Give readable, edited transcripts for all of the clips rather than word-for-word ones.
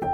Okay,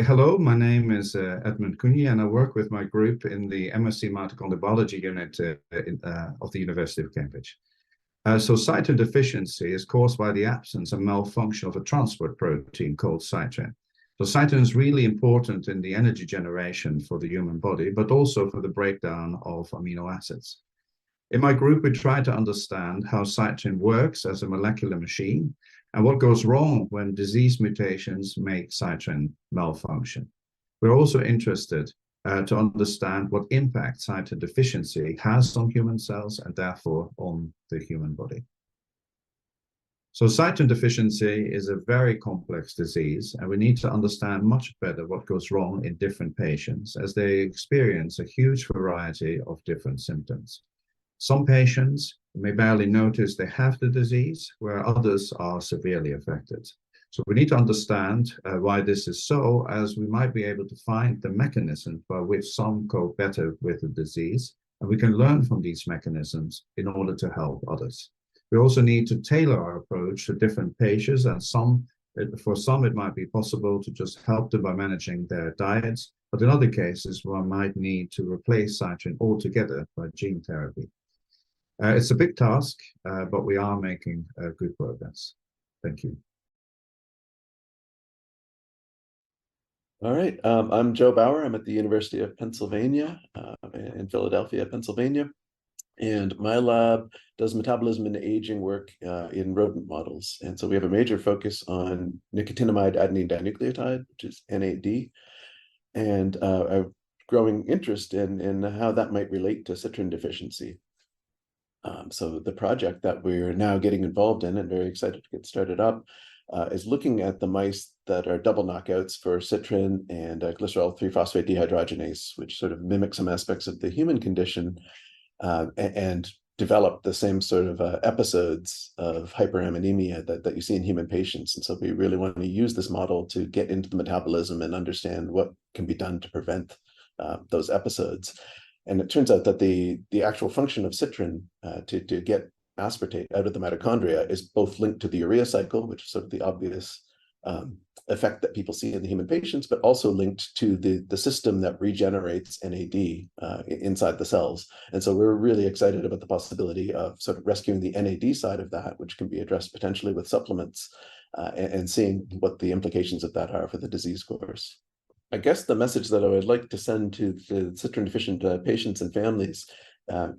hello, my name is Edmund Cunha, and I work with my group in the MSc Mitochondrial Biology unit of the University of Cambridge. So cytokine deficiency is caused by the absence and malfunction of a transport protein called cytokine. So cytokine is really important in the energy generation for the human body, but also for the breakdown of amino acids. In my group, we try to understand how cytokine works as a molecular machine and what goes wrong when disease mutations make cytokine malfunction. We're also interested to understand what impact cytokine deficiency has on human cells and therefore on the human body. So cytokine deficiency is a very complex disease, and we need to understand much better what goes wrong in different patients as they experience a huge variety of different symptoms. Some patients may barely notice they have the disease, where others are severely affected. So we need to understand why this is so, as we might be able to find the mechanisms by which some cope better with the disease, and we can learn from these mechanisms in order to help others. We also need to tailor our approach to different patients, and for some it might be possible to just help them by managing their diets, but in other cases one might need to replace cytokine altogether by gene therapy. It's a big task, but we are making good progress. Thank you. All right, I'm Joe Bauer. I'm at the University of Pennsylvania in Philadelphia, Pennsylvania. And my lab does metabolism and aging work in rodent models. And so we have a major focus on nicotinamide adenine dinucleotide, which is NAD, and a growing interest in how that might relate to citrin deficiency. So the project that we're now getting involved in and very excited to get started up is looking at the mice that are double knockouts for citrin and glycerol 3-phosphate dehydrogenase, which sort of mimic some aspects of the human condition and develop the same sort of episodes of hyperammonemia that you see in human patients. And so we really want to use this model to get into the metabolism and understand what can be done to prevent those episodes. And it turns out that the actual function of citrin to get aspartate out of the mitochondria is both linked to the urea cycle, which is sort of the obvious effect that people see in the human patients, but also linked to the system that regenerates NAD inside the cells. And so we're really excited about the possibility of sort of rescuing the NAD side of that, which can be addressed potentially with supplements and seeing what the implications of that are for the disease course. I guess the message that I would like to send to the citrin deficient patients and families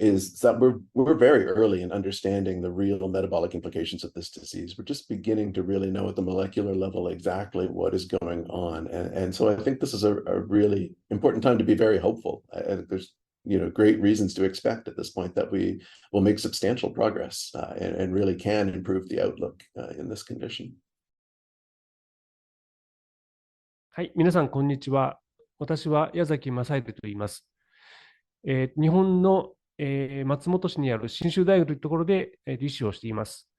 is that we're very early in understanding the real metabolic implications of this disease. We're just beginning to really know at the molecular level exactly what is going on. And so I think this is a really important time to be very hopeful. There's great reasons to expect at this point that we will make substantial progress and really can improve the outlook in this condition. はい、皆さん、こんにちは。私は矢崎正秀と言います。日本の、松本市にある信州大学というところで、理事をしています。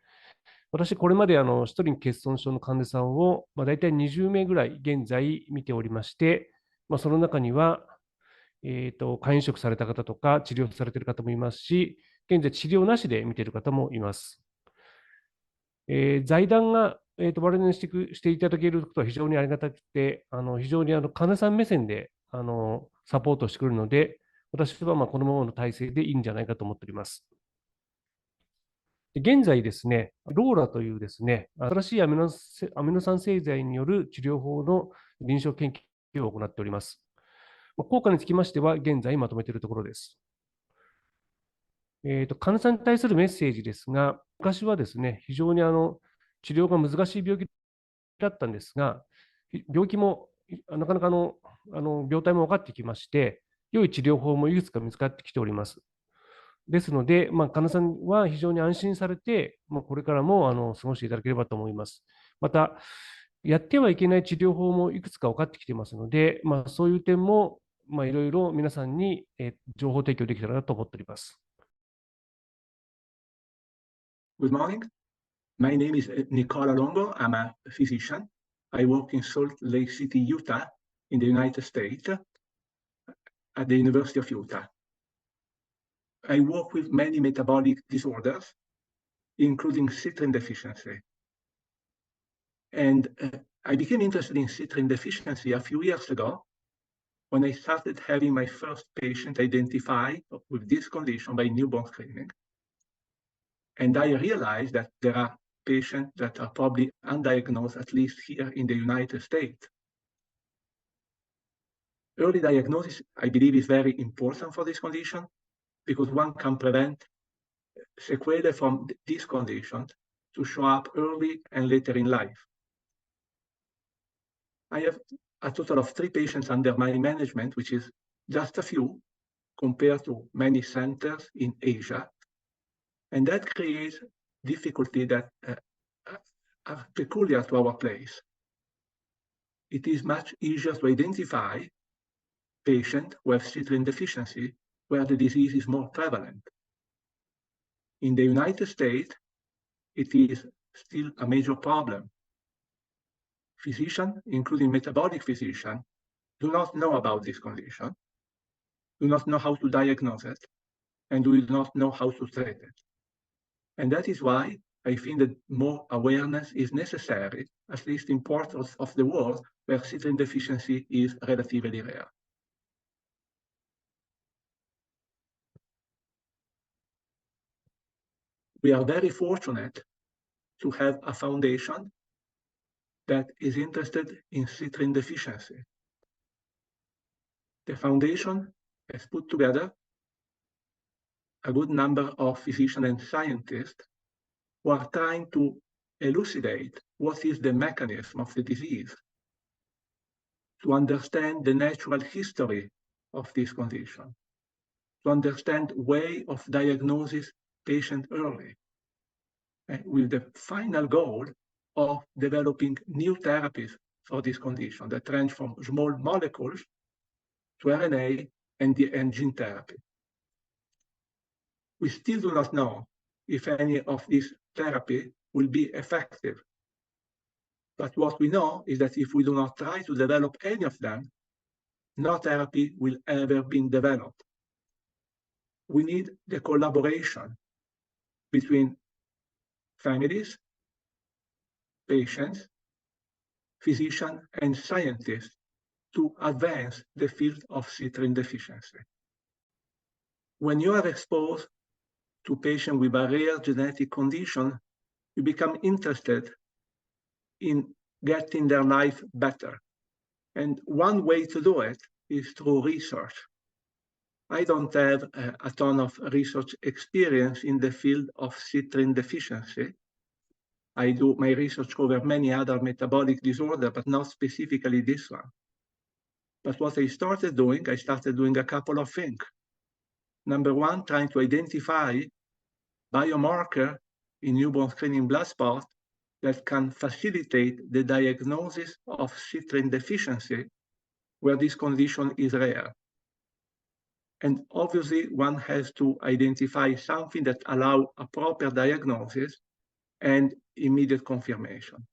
私、これまでシトリン欠損症の患者さんを、大体20名ぐらい現在見ておりまして、その中には、肝移植された方とか治療されている方もいますし、現在治療なしで見ている方もいます。財団が我々にしていただけることは非常にありがたくて、非常に患者さん目線でサポートしてくるので、私はこのままの体制でいいんじゃないかと思っております。現在ですね、ローラというですね、新しいアミノ酸製剤による治療法の臨床研究を行っております。効果につきましては、現在まとめているところです。患者さんに対するメッセージですが、昔はですね、非常に治療が難しい病気だったんですが、病気もなかなか病態も分かってきまして、良い治療法もいくつか見つかってきております。ですので、患者さんは非常に安心されて、これからも過ごしていただければと思います。また、やってはいけない治療法もいくつか分かってきていますので、そういう点もいろいろ皆さんに情報提供できたらなと思っております。Good morning. My name is Nicola Longo. I'm a physician. I work in Salt Lake City, Utah, in the United States, at the University of Utah. I work with many metabolic disorders, including citrine deficiency. And I became interested in citrine deficiency a few years ago when I started having my first patient identified with this condition by newborn screening. And I realized that there are patients that are probably undiagnosed, at least here in the United States. Early diagnosis, I believe, is very important for this condition because one can prevent sequelae from this condition to show up early and later in life. I have a total of 3 patients under my management, which is just a few compared to many centers in Asia. And that creates difficulty that are peculiar to our place. It is much easier to identify patients who have citrine deficiency where the disease is more prevalent. In the United States, it is still a major problem. Physicians, including metabolic physicians, do not know about this condition, do not know how to diagnose it, and do not know how to treat it. And that is why I think that more awareness is necessary, at least in parts of the world where citrine deficiency is relatively rare. We are very fortunate to have a foundation that is interested in citrine deficiency. The foundation has put together a good number of physicians and scientists who are trying to elucidate what is the mechanism of the disease, to understand the natural history of this condition, to understand way of diagnosis patient early, and with the final goal of developing new therapies for this condition that range from small molecules to RNA and gene therapy. We still do not know if any of these therapy will be effective. But what we know is that if we do not try to develop any of them, no therapy will ever be developed. We need the collaboration between families, patients, physicians, and scientists to advance the field of citrine deficiency. When you are exposed to patients with a rare genetic condition, you become interested in getting their life better. And one way to do it is through research. I don't have a ton of research experience in the field of citrine deficiency. My research covers many other metabolic disorders, but not specifically this one. But what I started doing a couple of things. Number one, trying to identify biomarker in newborn screening blood spot that can facilitate the diagnosis of citrine deficiency where this condition is rare. And obviously, one has to identify something that allows a proper diagnosis and immediate confirmation.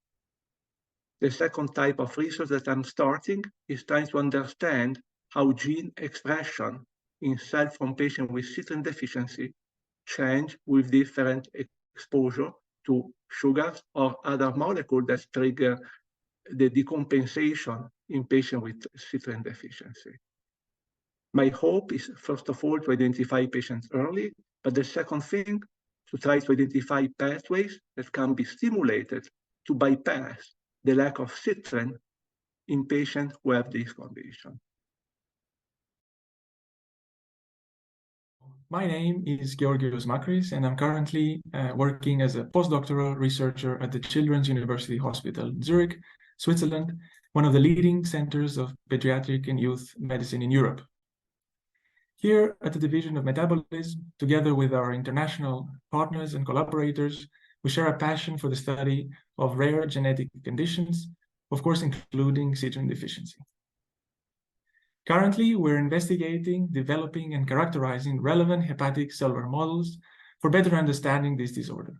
The second type of research that I'm starting is trying to understand how gene expression in cells from patients with citrine deficiency change with different exposure to sugars or other molecules that trigger the decompensation in patients with citrine deficiency. My hope is, first of all, to identify patients early, but the second thing, to try to identify pathways that can be stimulated to bypass the lack of citrine in patients who have this condition. My name is Georgios Makris, and I'm currently working as a postdoctoral researcher at the Children's University Hospital, Zurich, Switzerland, one of the leading centers of pediatric and youth medicine in Europe. Here at the Division of Metabolism, together with our international partners and collaborators, we share a passion for the study of rare genetic conditions, of course, including citrine deficiency. Currently, we're investigating, developing, and characterizing relevant hepatic cellular models for better understanding this disorder.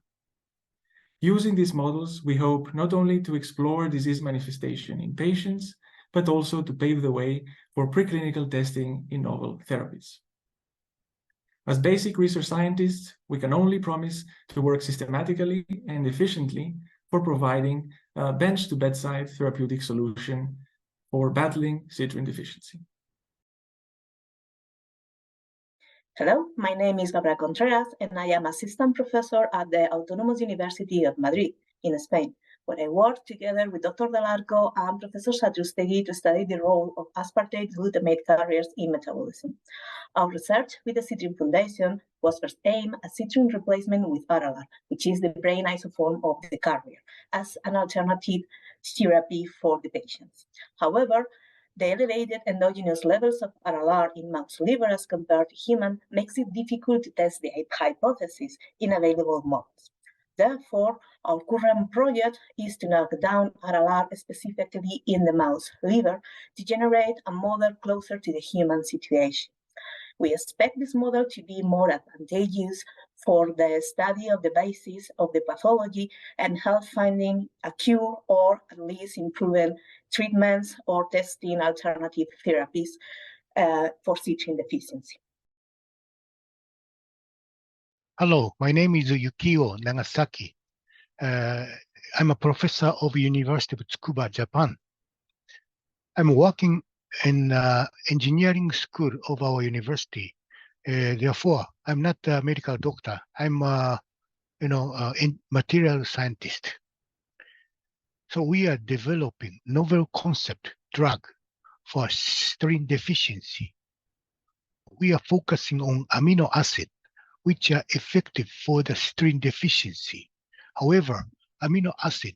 Using these models, we hope not only to explore disease manifestation in patients, but also to pave the way for preclinical testing in novel therapies. As basic research scientists, we can only promise to work systematically and efficiently for providing a bench-to-bedside therapeutic solution for battling citrine deficiency. Hello, my name is Gabriela Contreras, and I am assistant professor at the Autonomous University of Madrid in Spain, where I work together with Dr. Del Arco and Professor Satrustegui to study the role of aspartate glutamate carriers in metabolism. Our research with the Citrine Foundation was first aimed at citrine replacement with Aralar, which is the brain isoform of the carrier, as an alternative therapy for the patients. However, the elevated endogenous levels of RLR in mouse liver as compared to human makes it difficult to test the hypothesis in available models. Therefore, our current project is to knock down RLR specifically in the mouse liver to generate a model closer to the human situation. We expect this model to be more advantageous for the study of the basis of the pathology and help finding a cure or at least improving treatments or testing alternative therapies for citrine deficiency. Hello, my name is Yukio Nagasaki. I'm a professor of University of Tsukuba, Japan. I'm working in engineering school of our university. Therefore, I'm not a medical doctor. I'm a material scientist. So we are developing novel concept drug for citrine deficiency. We are focusing on amino acid, which are effective for the citrine deficiency. However, amino acid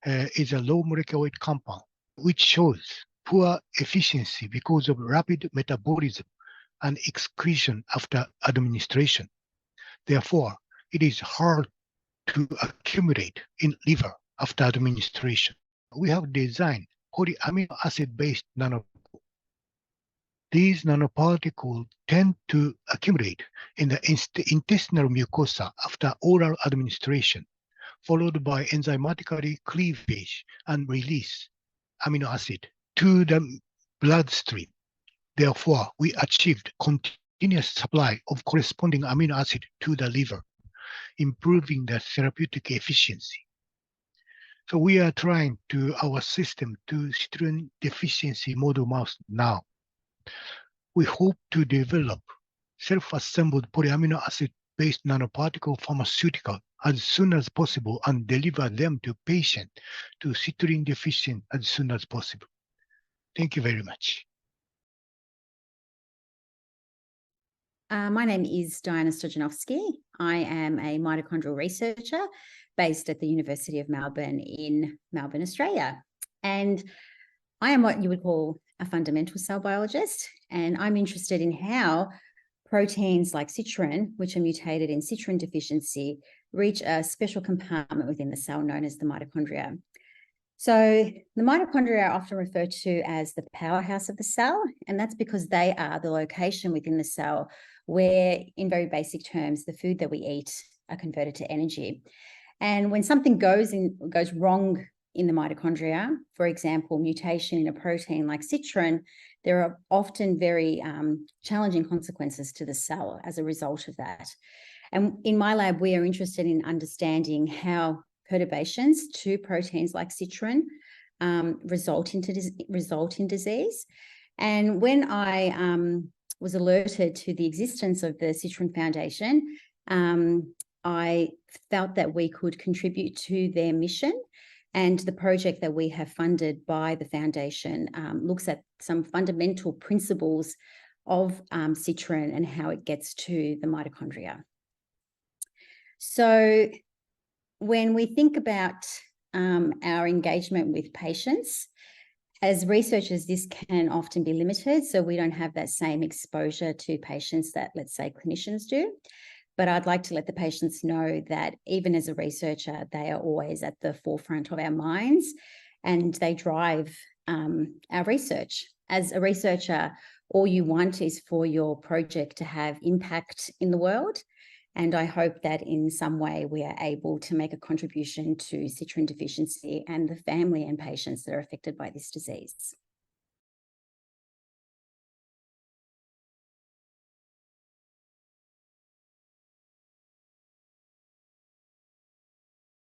is a low molecular weight compound, which shows poor efficiency because of rapid metabolism and excretion after administration. Therefore, it is hard to accumulate in liver after administration. We have designed polyamino acid-based nanoparticles. These nanoparticles tend to accumulate in the intestinal mucosa after oral administration, followed by enzymatically cleavage and release amino acid to the bloodstream. Therefore, we achieved continuous supply of corresponding amino acid to the liver, improving the therapeutic efficiency. So we are trying our system to citrine deficiency model mouse now. We hope to develop self-assembled polyamino acid-based nanoparticle pharmaceutical as soon as possible and deliver them to patients to citrine deficient as soon as possible. Thank you very much. My name is Diana Stojanovsky. I am a mitochondrial researcher based at the University of Melbourne in Melbourne, Australia. And I am what you would call a fundamental cell biologist, and I'm interested in how proteins like citrine, which are mutated in citrine deficiency, reach a special compartment within the cell known as the mitochondria. So the mitochondria are often referred to as the powerhouse of the cell, and that's because they are the location within the cell where, in very basic terms, the food that we eat are converted to energy. And when something goes wrong in the mitochondria, for example, mutation in a protein like citrine, there are often very challenging consequences to the cell as a result of that. And in my lab, we are interested in understanding how perturbations to proteins like citrine result in disease. And when I was alerted to the existence of the Citrine Foundation, I felt that we could contribute to their mission. And the project that we have funded by the foundation looks at some fundamental principles of citrine and how it gets to the mitochondria. So when we think about our engagement with patients, as researchers, this can often be limited, so we don't have that same exposure to patients that, let's say, clinicians do. But I'd like to let the patients know that even as a researcher, they are always at the forefront of our minds and they drive our research. As a researcher, all you want is for your project to have impact in the world. And I hope that in some way we are able to make a contribution to citrulline deficiency and the family and patients that are affected by this disease.